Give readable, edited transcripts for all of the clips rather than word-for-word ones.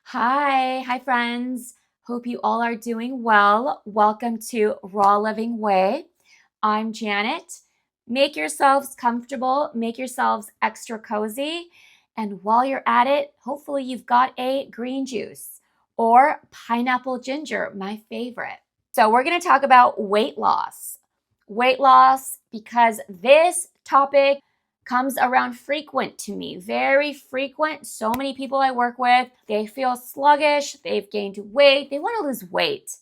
Hi friends. Hope you all are doing well. Welcome to Raw Living Way. I'm Janet. Make yourselves comfortable, make yourselves extra cozy, and while you're at it, hopefully you've got a green juice or pineapple ginger, my favorite. So we're going to talk about weight loss. Weight loss because this topic comes around frequent to me, very frequent. So many people I work with, they feel sluggish, they've gained weight, they want to lose weight.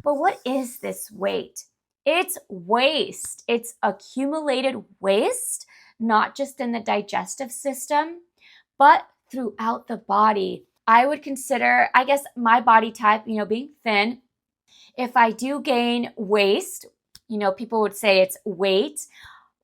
But what is this weight? It's waste. It's accumulated waste, not just in the digestive system, but throughout the body. I would consider, I guess, my body type, being thin. If I do gain waste, people would say it's weight.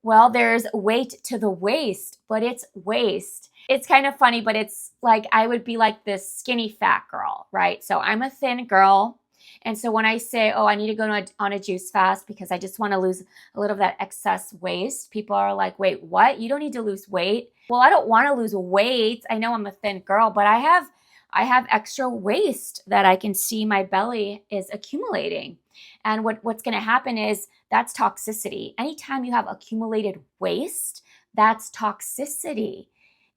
Well, there's weight to the waist, but it's waste. It's kind of funny, but it's like I would be like this skinny fat girl, right? So I'm a thin girl. And so when I say, oh, I need to go on a juice fast because I just want to lose a little of that excess waste, people are like, wait, what? You don't need to lose weight. Well, I don't want to lose weight. I know I'm a thin girl, but I have extra waste that I can see my belly is accumulating. And what's going to happen is that's toxicity. Anytime you have accumulated waste, that's toxicity.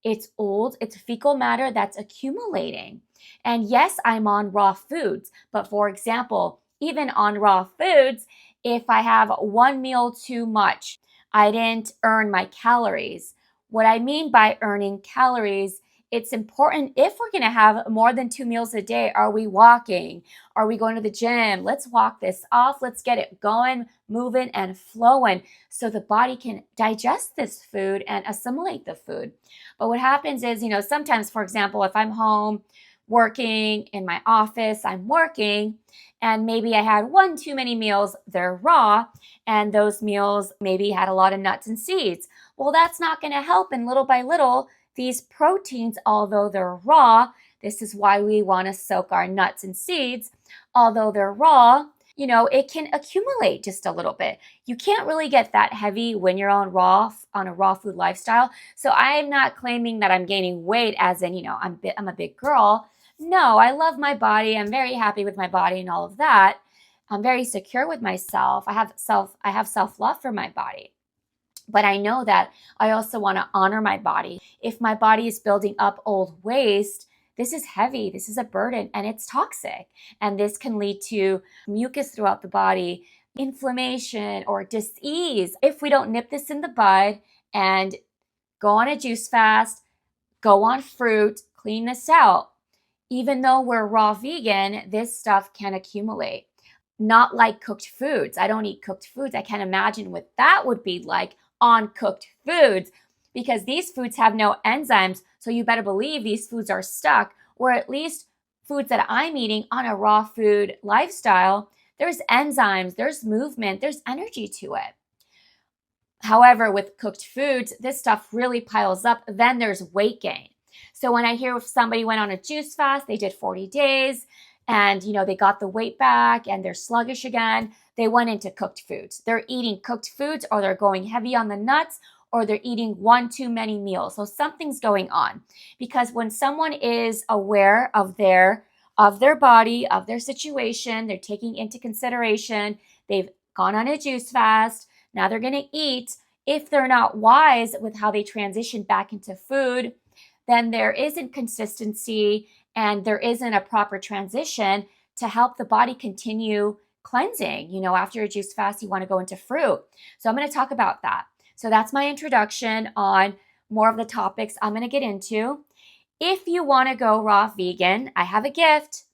It's old, it's fecal matter that's accumulating. And yes, I'm on raw foods, but for example, even on raw foods, if I have one meal too much, I didn't earn my calories. What I mean by earning calories, it's important if we're going to have more than 2 meals a day. Are we walking? Are we going to the gym? Let's walk this off. Let's get it going, moving, and flowing so the body can digest this food and assimilate the food. But what happens is, sometimes, for example, if I'm home working in my office, I'm working, and maybe I had one too many meals, they're raw, and those meals maybe had a lot of nuts and seeds. Well, that's not going to help, and little by little, these proteins, although they're raw, this is why we want to soak our nuts and seeds, although they're raw, it can accumulate just a little bit. You can't really get that heavy when you're on a raw food lifestyle. So I'm not claiming that I'm gaining weight as in, I'm a big girl. No, I love my body. I'm very happy with my body and all of that. I'm very secure with myself. I have self-love for my body. But I know that I also want to honor my body. If my body is building up old waste, this is heavy, this is a burden, and it's toxic. And this can lead to mucus throughout the body, inflammation, or dis-ease. If we don't nip this in the bud and go on a juice fast, go on fruit, clean this out, even though we're raw vegan, this stuff can accumulate. Not like cooked foods. I don't eat cooked foods. I can't imagine what that would be like on cooked foods because these foods have no enzymes. So you better believe these foods are stuck, or at least foods that I'm eating on a raw food lifestyle, there's enzymes, there's movement, there's energy to it. However, with cooked foods, this stuff really piles up. Then there's weight gain. So when I hear if somebody went on a juice fast, they did 40 days, and they got the weight back and they're sluggish again, they went into cooked foods. They're eating cooked foods, or they're going heavy on the nuts, or they're eating one too many meals. So something's going on, because when someone is aware of their body, of their situation, they're taking into consideration, they've gone on a juice fast, now they're going to eat. If they're not wise with how they transition back into food, then there isn't consistency and there isn't a proper transition to help the body continue cleansing. After a juice fast, you want to go into fruit. So I'm going to talk about that. So that's my introduction on more of the topics I'm going to get into. If you want to go raw vegan, I have a gift.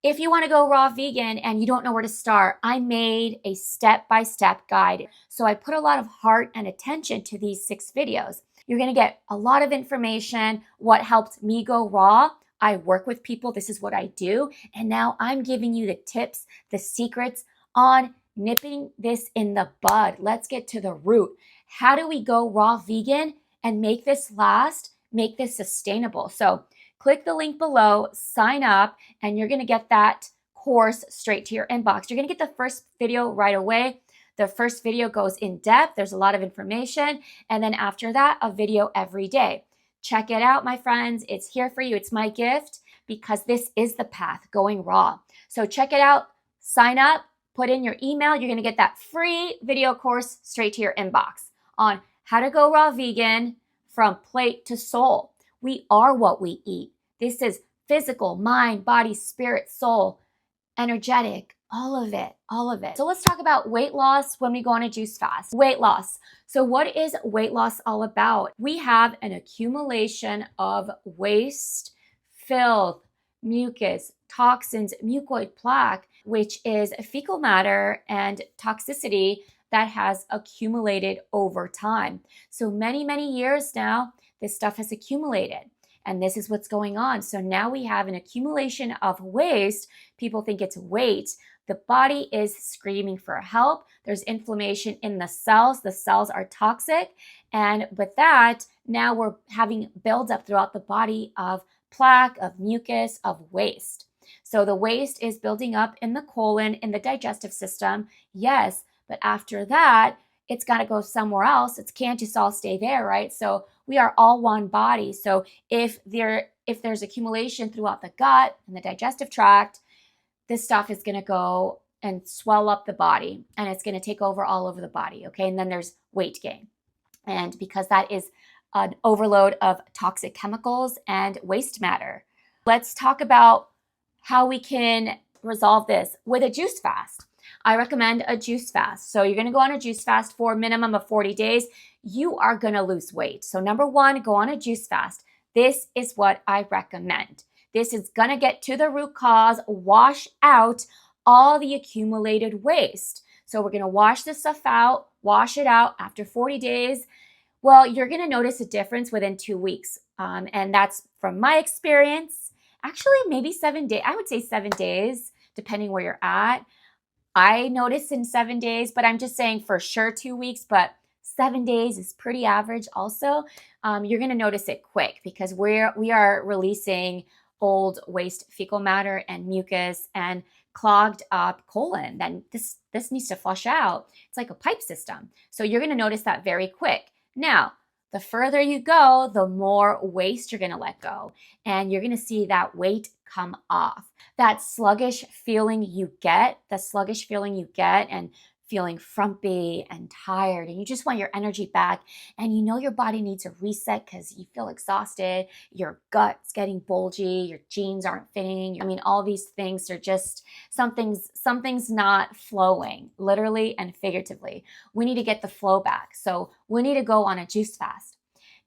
If you want to go raw vegan and you don't know where to start, I made a step-by-step guide. So I put a lot of heart and attention to these 6 videos. You're going to get a lot of information, what helped me go raw. I work with people. This is what I do. And now I'm giving you the tips, the secrets on nipping this in the bud. Let's get to the root. How do we go raw vegan and make this last, make this sustainable? So click the link below, sign up, and you're going to get that course straight to your inbox. You're going to get the first video right away. The first video goes in depth. There's a lot of information. And then after that, a video every day. Check it out, my friends. It's here for you. It's my gift. because this is the path, going raw. So check it out, sign up, put in your email. You're going to get that free video course straight to your inbox on how to go raw vegan from plate to soul. We are what we eat. This is physical, mind, body, spirit, soul, energetic, all of it, all of it. So let's talk about weight loss when we go on a juice fast. Weight loss. So what is weight loss all about? We have an accumulation of waste, filth, mucus, toxins, mucoid plaque, which is fecal matter and toxicity that has accumulated over time. So many, many years now, this stuff has accumulated. And this is what's going on. So now we have an accumulation of waste. People think it's weight. The body is screaming for help. There's inflammation in the cells. The cells are toxic. And with that, now we're having buildup throughout the body of plaque, of mucus, of waste. So the waste is building up in the colon, in the digestive system. Yes, but after that, it's got to go somewhere else. It can't just all stay there, right? So we are all one body. So if there's accumulation throughout the gut and the digestive tract, this stuff is going to go and swell up the body, and it's going to take over all over the body, okay? And then there's weight gain. And because that is an overload of toxic chemicals and waste matter. Let's talk about how we can resolve this with a juice fast. I recommend a juice fast. So you're going to go on a juice fast for a minimum of 40 days. You are going to lose weight. So number one, go on a juice fast. This is what I recommend. This is going to get to the root cause, wash out all the accumulated waste. So we're going to wash this stuff out, wash it out after 40 days. Well, you're going to notice a difference within 2 weeks. And that's from my experience. Actually, maybe 7 days. I would say 7 days, depending where you're at. I noticed in 7 days, but I'm just saying for sure 2 weeks, but 7 days is pretty average also. You're going to notice it quick because we are releasing old waste fecal matter and mucus and clogged up colon. Then this needs to flush out. It's like a pipe system. So you're going to notice that very quick. Now, the further you go, the more waste you're going to let go. And you're going to see that weight come off. That sluggish feeling you get, and feeling frumpy and tired, and you just want your energy back, and you know your body needs a reset because you feel exhausted, your gut's getting bulgy, your jeans aren't fitting. I mean, all these things are just, something's not flowing, literally and figuratively. We need to get the flow back. So we need to go on a juice fast.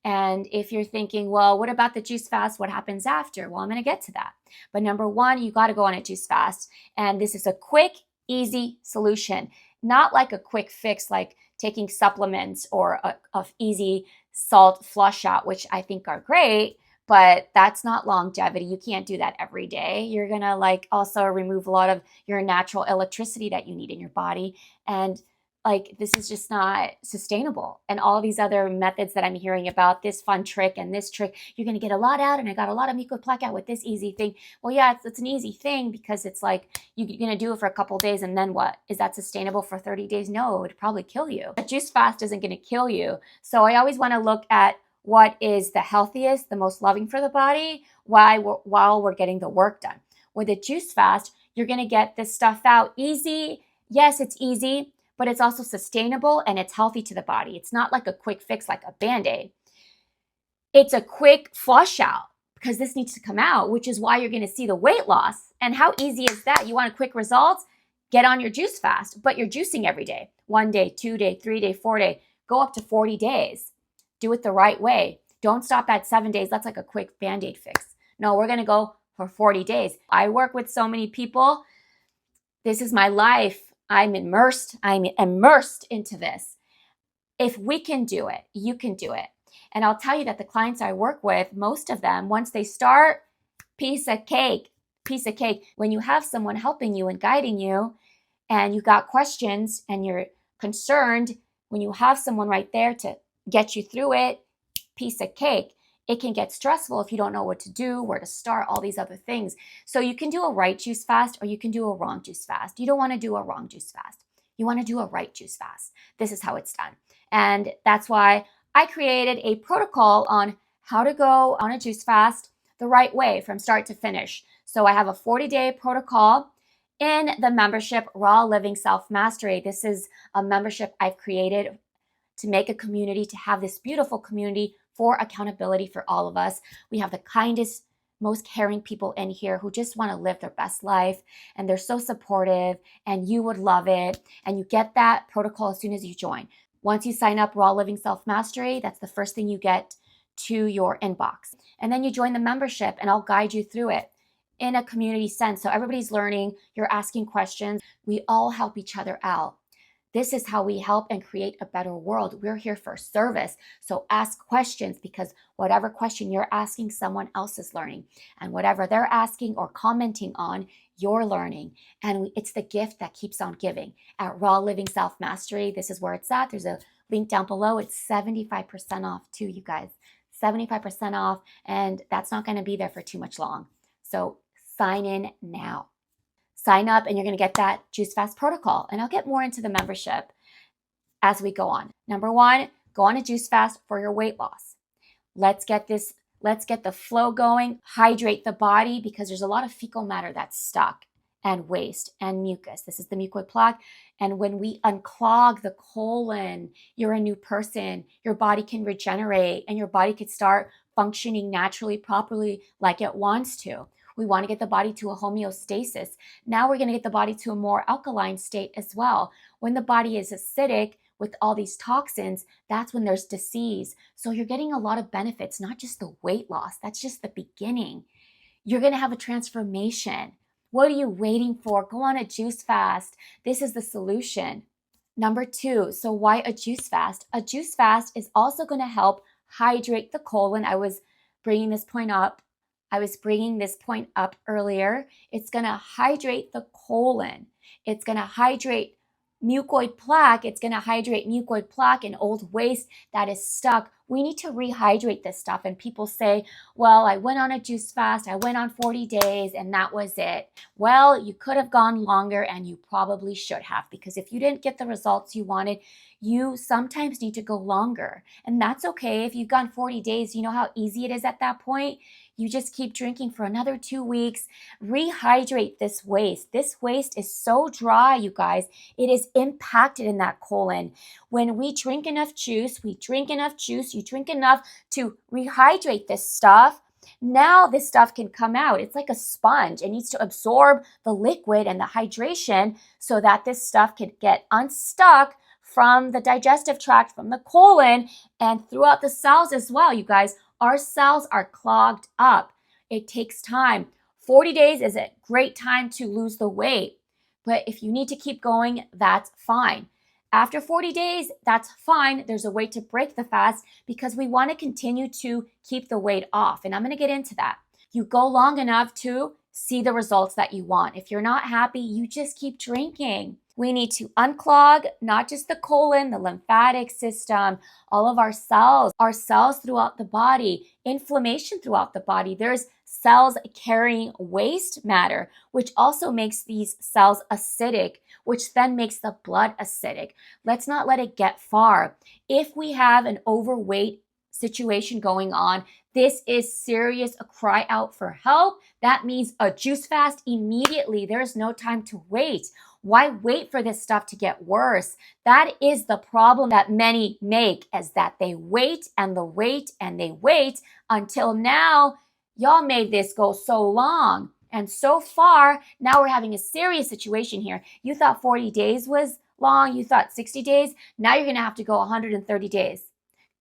And if you're thinking, well, what about the juice fast? What happens after? Well, I'm going to get to that. But number one, you got to go on a juice fast. And this is a quick, easy solution. Not like a quick fix, like taking supplements or a easy salt flush out, which I think are great, but that's not longevity. You can't do that every day. You're going to also remove a lot of your natural electricity that you need in your body. And this is just not sustainable. And all these other methods that I'm hearing about, this fun trick and this trick, you're going to get a lot out, and I got a lot of mucoid plaque out with this easy thing. Well, yeah, it's an easy thing because it's like you're going to do it for a couple of days, and then what? Is that sustainable for 30 days? No, it would probably kill you. A juice fast isn't going to kill you. So I always want to look at what is the healthiest, the most loving for the body while we're getting the work done. With a juice fast, you're going to get this stuff out easy. Yes, it's easy, but it's also sustainable and it's healthy to the body. It's not like a quick fix, like a Band-Aid. It's a quick flush out because this needs to come out, which is why you're going to see the weight loss. And how easy is that? You want quick results? Get on your juice fast, but you're juicing every day. 1 day, 2 day, 3 day, 4 day, go up to 40 days. Do it the right way. Don't stop at 7 days. That's like a quick Band-Aid fix. No, we're going to go for 40 days. I work with so many people. This is my life. I'm immersed into this. If we can do it, you can do it. And I'll tell you that the clients I work with, most of them, once they start, piece of cake. When you have someone helping you and guiding you, and you got questions and you're concerned, when you have someone right there to get you through it, piece of cake. It can get stressful if you don't know what to do, where to start, all these other things. So you can do a right juice fast or you can do a wrong juice fast. You don't want to do a wrong juice fast. You want to do a right juice fast. This is how it's done. And that's why I created a protocol on how to go on a juice fast the right way from start to finish. So I have a 40-day protocol in the membership, Raw Living Self-Mastery. This is a membership I've created to make a community, to have this beautiful community for accountability for all of us. We have the kindest, most caring people in here who just want to live their best life, and they're so supportive, and you would love it. And you get that protocol as soon as you join. Once you sign up Raw Living Self-Mastery, that's the first thing you get to your inbox. And then you join the membership, and I'll guide you through it in a community sense. So everybody's learning, you're asking questions, we all help each other out. This is how we help and create a better world. We're here for service. So ask questions, because whatever question you're asking, someone else is learning. And whatever they're asking or commenting on, you're learning. And it's the gift that keeps on giving. At Raw Living Self-Mastery, this is where it's at. There's a link down below. It's 75% off too, you guys. 75% off. And that's not going to be there for too much long. So sign in now. Sign up and you're going to get that Juice Fast protocol. And I'll get more into the membership as we go on. Number one, go on a Juice Fast for your weight loss. Let's get the flow going, hydrate the body, because there's a lot of fecal matter that's stuck, and waste and mucus. This is the mucoid plaque. And when we unclog the colon, you're a new person. Your body can regenerate and your body could start functioning naturally, properly, like it wants to. We want to get the body to a homeostasis. Now we're going to get the body to a more alkaline state as well. When the body is acidic with all these toxins, that's when there's disease. So you're getting a lot of benefits, not just the weight loss. That's just the beginning. You're going to have a transformation. What are you waiting for? Go on a juice fast. This is the solution. Number two, so why a juice fast? A juice fast is also going to help hydrate the colon. I was bringing this point up earlier. It's going to hydrate the colon. It's going to hydrate mucoid plaque. It's going to hydrate mucoid plaque and old waste that is stuck. We need to rehydrate this stuff. And people say, well, I went on a juice fast. I went on 40 days and that was it. Well, you could have gone longer, and you probably should have, because if you didn't get the results you wanted, you sometimes need to go longer. And that's okay. If you've gone 40 days, you know how easy it is at that point. You just keep drinking for another 2 weeks. Rehydrate this waste. This waste is so dry, you guys. It is impacted in that colon. When we drink enough juice, you drink enough to rehydrate this stuff. Now this stuff can come out. It's like a sponge. It needs to absorb the liquid and the hydration so that this stuff can get unstuck from the digestive tract, from the colon, and throughout the cells as well, you guys. Our cells are clogged up. It takes time. 40 days is a great time to lose the weight. But if you need to keep going, that's fine. After 40 days, that's fine. There's a way to break the fast, because we want to continue to keep the weight off. And I'm going to get into that. You go long enough to see the results that you want. If you're not happy, you just keep drinking. We need to unclog not just the colon, the lymphatic system, all of our cells throughout the body, inflammation throughout the body. There's cells carrying waste matter, which also makes these cells acidic, which then makes the blood acidic. Let's not let it get far. If we have an overweight situation going on, this is serious. A cry out for help. That means a juice fast immediately. There's no time to wait. Why wait for this stuff to get worse? That is the problem that many make, is that they wait and they wait until now. Y'all made this go so long. And so far, now we're having a serious situation here. You thought 40 days was long. You thought 60 days. Now you're going to have to go 130 days.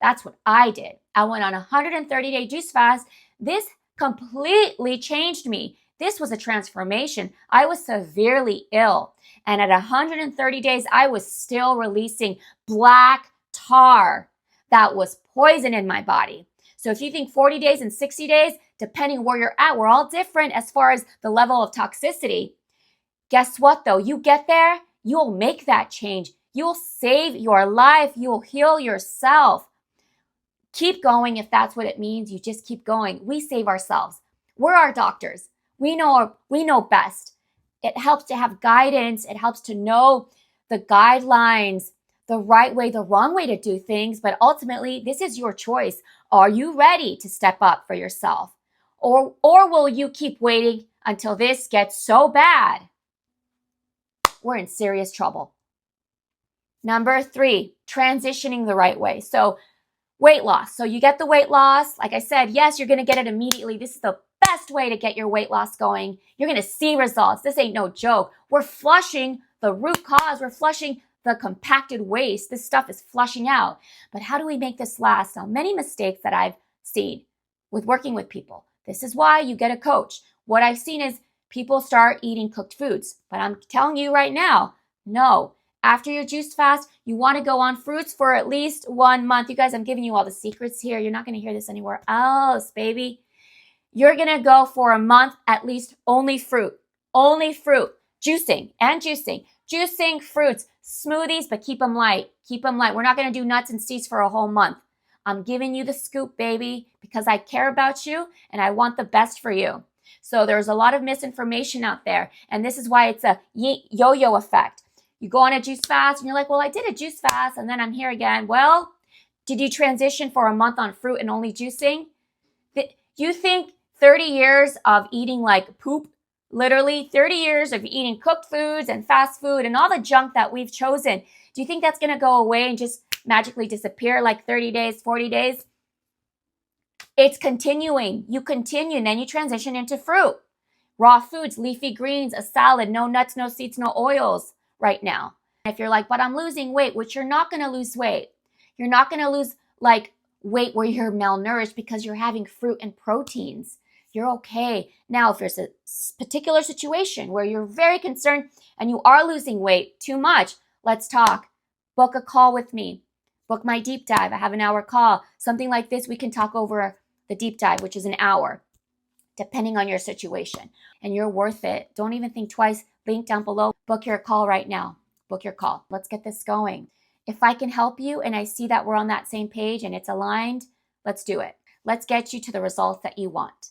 That's what I did. I went on a 130-day juice fast. This completely changed me. This was a transformation. I was severely ill. And at 130 days, I was still releasing black tar that was poison in my body. So if you think 40 days and 60 days, depending where you're at, we're all different as far as the level of toxicity. Guess what though? You get there, you'll make that change. You'll save your life. You'll heal yourself. Keep going if that's what it means. You just keep going. We save ourselves. We're our doctors. We know best. It helps to have guidance. It helps to know the guidelines, the right way, the wrong way to do things. But ultimately, this is your choice. Are you ready to step up for yourself? Or will you keep waiting until this gets so bad? We're in serious trouble. Number 3, transitioning the right way. So weight loss. So you get the weight loss. Like I said, yes, you're going to get it immediately. This is the best way to get your weight loss going. You're going to see results. This ain't no joke. We're flushing the root cause. We're flushing the compacted waste. This stuff is flushing out. But how do we make this last? Now, many mistakes that I've seen with working with people. This is why you get a coach. What I've seen is people start eating cooked foods. But I'm telling you right now, no. After your juice fast, you want to go on fruits for at least 1 month. You guys, I'm giving you all the secrets here. You're not going to hear this anywhere else, baby. You're going to go for a month at least only fruit, juicing and juicing fruits, smoothies, but keep them light. We're not going to do nuts and seeds for a whole month. I'm giving you the scoop, baby, because I care about you and I want the best for you. So there's a lot of misinformation out there. And this is why it's a yo-yo effect. You go on a juice fast and you're like, well, I did a juice fast and then I'm here again. Well, did you transition for a month on fruit and only juicing? You think 30 years of eating like poop, literally 30 years of eating cooked foods and fast food and all the junk that we've chosen, do you think that's going to go away and just magically disappear like 30 days, 40 days? It's continuing. You continue and then you transition into fruit. Raw foods, leafy greens, a salad, no nuts, no seeds, no oils right now. If you're like, but I'm losing weight, which you're not going to lose weight. You're not going to lose like weight where you're malnourished because you're having fruit and proteins. You're okay. Now, if there's a particular situation where you're very concerned and you are losing weight too much, let's talk. Book a call with me. Book my deep dive. I have an hour call. Something like this, we can talk over the deep dive, which is an hour, depending on your situation. And you're worth it. Don't even think twice. Link down below. Book your call right now. Book your call. Let's get this going. If I can help you and I see that we're on that same page and it's aligned, let's do it. Let's get you to the results that you want.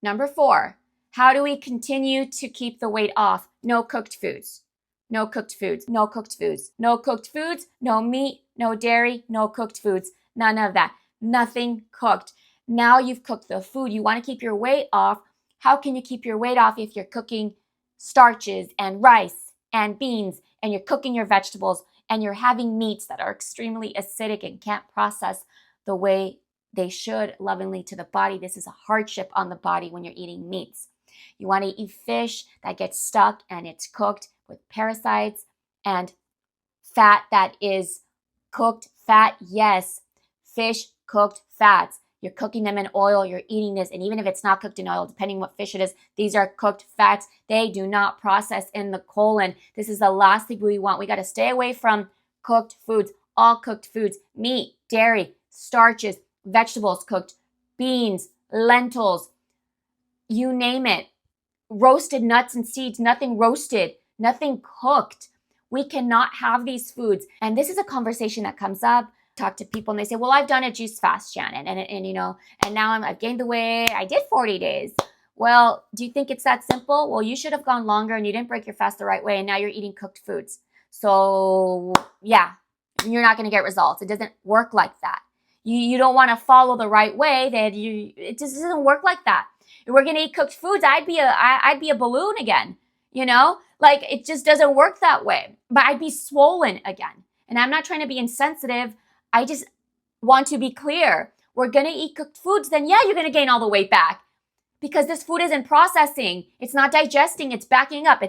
Number 4, how do we continue to keep the weight off? No cooked foods. No cooked foods. No cooked foods. No cooked foods. No meat. No dairy. No cooked foods. None of that. Nothing cooked. Now you've cooked the food. You want to keep your weight off. How can you keep your weight off if you're cooking starches and rice and beans and you're cooking your vegetables and you're having meats that are extremely acidic and can't process the way they should lovingly to the body? This is a hardship on the body when you're eating meats. You want to eat fish that gets stuck and it's cooked with parasites and fat that is cooked fat. Yes, fish cooked fats. You're cooking them in oil, you're eating this, and even if it's not cooked in oil, depending what fish it is, these are cooked fats. They do not process in the colon. This is the last thing we want. We got to stay away from cooked foods, all cooked foods, meat, dairy, starches, vegetables cooked, beans, lentils, you name it. Roasted nuts and seeds, nothing roasted, nothing cooked. We cannot have these foods. And this is a conversation that comes up. Talk to people and they say, well, I've done a juice fast, Shannon, and you know, and now I've gained the weight. I did 40 days. Well, do you think it's that simple? Well, you should have gone longer and you didn't break your fast the right way, and now you're eating cooked foods. So yeah, you're not going to get results. It doesn't work like that. You don't want to follow the right way. It just doesn't work like that. If we're going to eat cooked foods, I'd be a balloon again. You know, like it just doesn't work that way. But I'd be swollen again. And I'm not trying to be insensitive. I just want to be clear. We're going to eat cooked foods, then yeah, you're going to gain all the weight back because this food isn't processing. It's not digesting. It's backing up.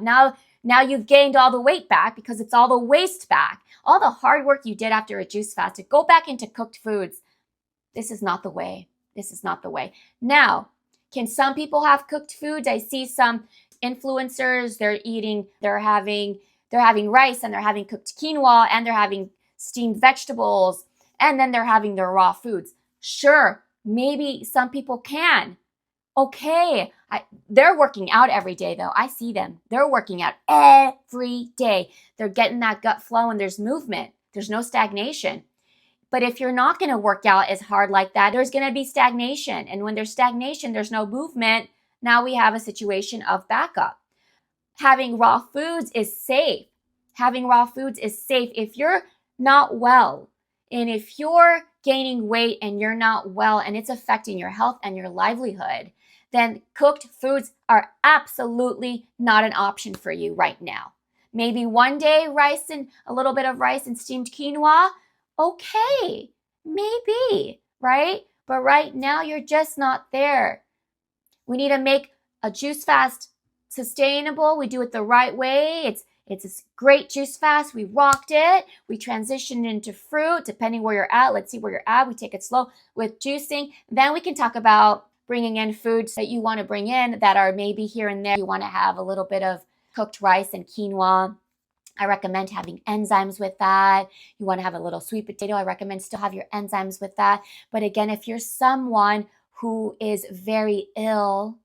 Now you've gained all the weight back because it's all the waste back. All the hard work you did after a juice fast to go back into cooked foods. This is not the way. This is not the way. Now, can some people have cooked foods? I see some influencers, they're having rice and they're having cooked quinoa and they're having steamed vegetables, and then they're having their raw foods. Sure, maybe some people can. Okay, they're working out every day though. I see them. They're working out every day. They're getting that gut flow and there's movement. There's no stagnation. But if you're not going to work out as hard like that, there's going to be stagnation. And when there's stagnation, there's no movement. Now we have a situation of backup. Having raw foods is safe. Having raw foods is safe. If you're not well, and if you're gaining weight and you're not well and it's affecting your health and your livelihood, then cooked foods are absolutely not an option for you right now. Maybe one day rice and a little bit of rice and steamed quinoa, okay, maybe, right? But right now you're just not there. We need to make a juice fast sustainable. We do it the right way. It's a great juice fast. We rocked it. We transitioned into fruit, depending where you're at. Let's see where you're at. We take it slow with juicing. Then we can talk about bringing in foods that you want to bring in that are maybe here and there. You want to have a little bit of cooked rice and quinoa. I recommend having enzymes with that. You want to have a little sweet potato. I recommend still have your enzymes with that. But again, if you're someone who is very ill,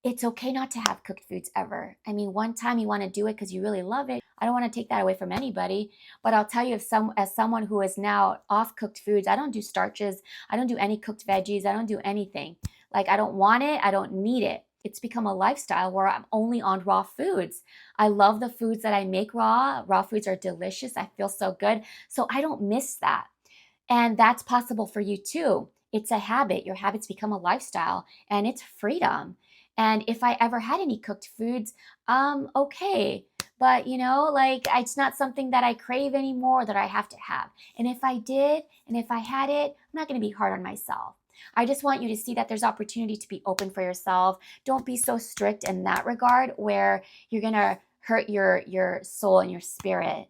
it's okay not to have cooked foods ever. I mean, one time you want to do it because you really love it. I don't want to take that away from anybody, but I'll tell you, as someone who is now off cooked foods, I don't do starches. I don't do any cooked veggies. I don't do anything. Like, I don't want it. I don't need it. It's become a lifestyle where I'm only on raw foods. I love the foods that I make raw. Raw foods are delicious. I feel so good. So I don't miss that. And that's possible for you too. It's a habit. Your habits become a lifestyle and it's freedom. And if I ever had any cooked foods, okay. But it's not something that I crave anymore, that I have to have. And if I did, and if I had it, I'm not going to be hard on myself. I just want you to see that there's opportunity to be open for yourself. Don't be so strict in that regard where you're going to hurt your soul and your spirit.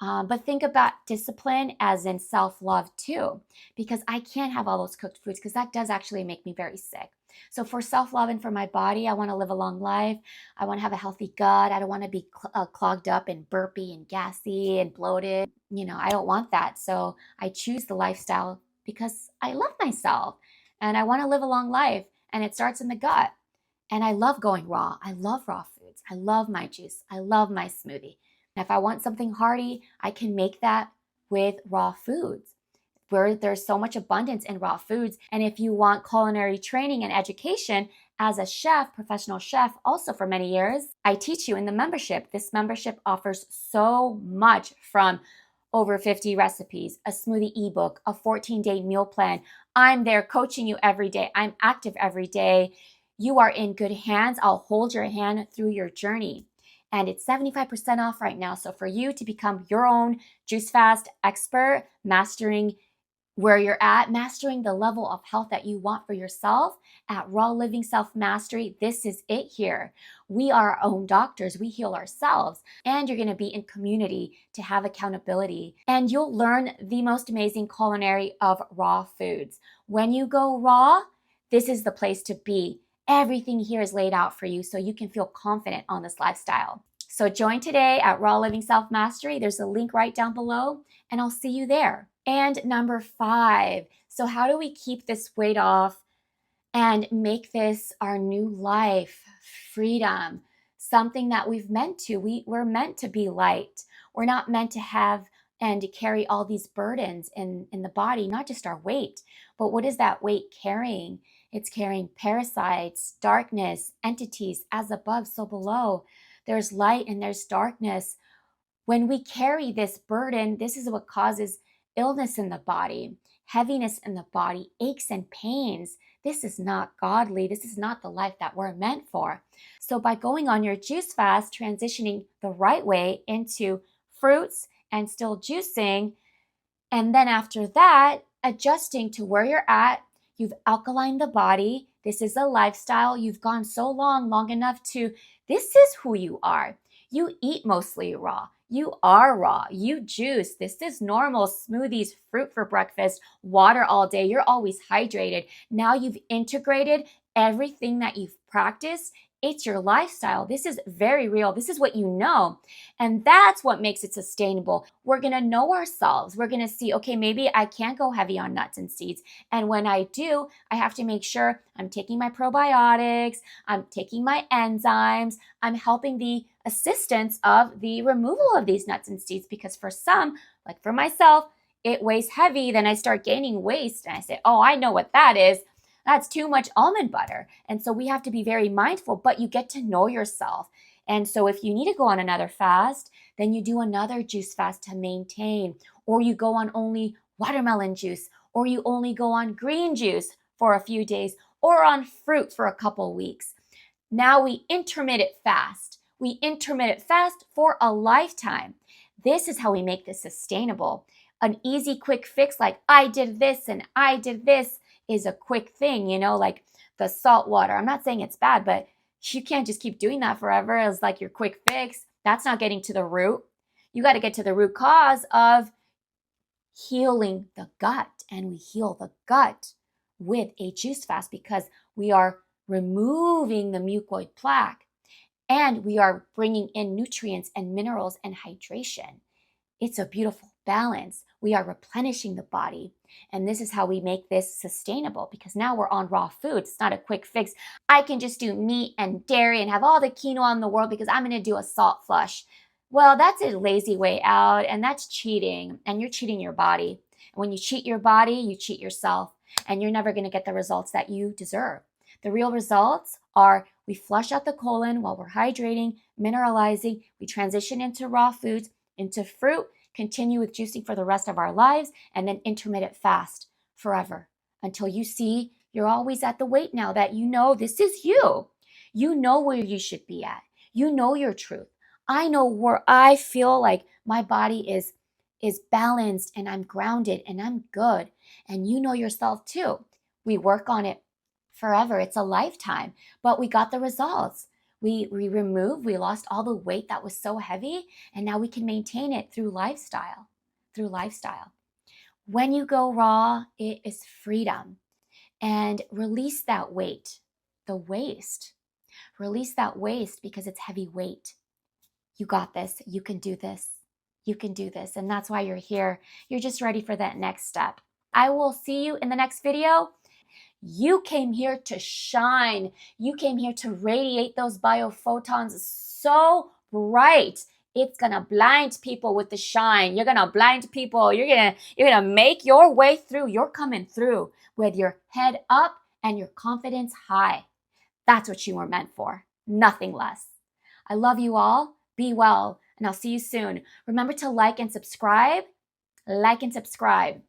But think about discipline as in self-love too, because I can't have all those cooked foods because that does actually make me very sick. So for self-love and for my body, I want to live a long life. I want to have a healthy gut. I don't want to be clogged up and burpy and gassy and bloated. I don't want that. So I choose the lifestyle because I love myself and I want to live a long life, and it starts in the gut. And I love going raw. I love raw foods. I love my juice. I love my smoothie. And if I want something hearty, I can make that with raw foods, where there's so much abundance in raw foods. And if you want culinary training and education as a chef, professional chef, also for many years, I teach you in the membership. This membership offers so much, from over 50 recipes, a smoothie ebook, a 14-day meal plan. I'm there coaching you every day. I'm active every day. You are in good hands. I'll hold your hand through your journey. And it's 75% off right now. So for you to become your own juice fast expert, mastering where you're at, mastering the level of health that you want for yourself at Raw Living Self Mastery, this is it here. We are our own doctors. We heal ourselves. And you're going to be in community to have accountability. And you'll learn the most amazing culinary of raw foods. When you go raw, this is the place to be. Everything here is laid out for you so you can feel confident on this lifestyle. So join today at Raw Living Self Mastery. There's a link right down below, and I'll see you there. And number 5, so how do we keep this weight off and make this our new life? Freedom, something that we've meant to. We're meant to be light. We're not meant to have and to carry all these burdens in the body, not just our weight, but what is that weight carrying? It's carrying parasites, darkness, entities, as above, so below. There's light and there's darkness. When we carry this burden, this is what causes illness in the body, heaviness in the body, aches and pains. This is not godly. This is not the life that we're meant for. So by going on your juice fast, transitioning the right way into fruits and still juicing, and then after that, adjusting to where you're at, you've alkalined the body. This is a lifestyle. You've gone so long enough to, this is who you are. You eat mostly raw. You are raw. You juice. This is normal. Smoothies, fruit for breakfast, water all day. You're always hydrated. Now you've integrated everything that you've practiced. It's your lifestyle. This is very real. This is what you know. And that's what makes it sustainable. We're going to know ourselves. We're going to see, okay, maybe I can't go heavy on nuts and seeds. And when I do, I have to make sure I'm taking my probiotics, I'm taking my enzymes, I'm helping the assistance of the removal of these nuts and seeds, because for some, like for myself, it weighs heavy. Then I start gaining waste and I say, oh, I know what that is. That's too much almond butter. And so we have to be very mindful, but you get to know yourself. And so if you need to go on another fast, then you do another juice fast to maintain, or you go on only watermelon juice, or you only go on green juice for a few days, or on fruit for a couple weeks. Now we intermittent fast. We intermittent fast for a lifetime. This is how we make this sustainable. An easy, quick fix like I did this and I did this is a quick thing, like the salt water. I'm not saying it's bad, but you can't just keep doing that forever as like your quick fix. That's not getting to the root. You got to get to the root cause of healing the gut. And we heal the gut with a juice fast because we are removing the mucoid plaque and we are bringing in nutrients and minerals and hydration. It's a beautiful balance. We are replenishing the body. And this is how we make this sustainable because now we're on raw food. It's not a quick fix. I can just do meat and dairy and have all the quinoa in the world because I'm going to do a salt flush. Well, that's a lazy way out and that's cheating and you're cheating your body. And when you cheat your body, you cheat yourself and you're never going to get the results that you deserve. The real results are we flush out the colon while we're hydrating, mineralizing, we transition into raw foods, into fruit, continue with juicing for the rest of our lives, and then intermittent fast forever until you see you're always at the weight now that you know this is you. You know where you should be at. You know your truth. I know where I feel like my body is balanced and I'm grounded and I'm good. And you know yourself too. We work on it forever. It's a lifetime, but we got the results. We lost all the weight that was so heavy, and now we can maintain it through lifestyle. When you go raw, it is freedom. And release that weight, the waste. Release that waste because it's heavy weight. You got this. You can do this. You can do this. And that's why you're here. You're just ready for that next step. I will see you in the next video. You came here to shine. You came here to radiate those biophotons so bright. It's going to blind people with the shine. You're going to blind people. You're going to make your way through. You're coming through with your head up and your confidence high. That's what you were meant for. Nothing less. I love you all. Be well, and I'll see you soon. Remember to like and subscribe. Like and subscribe.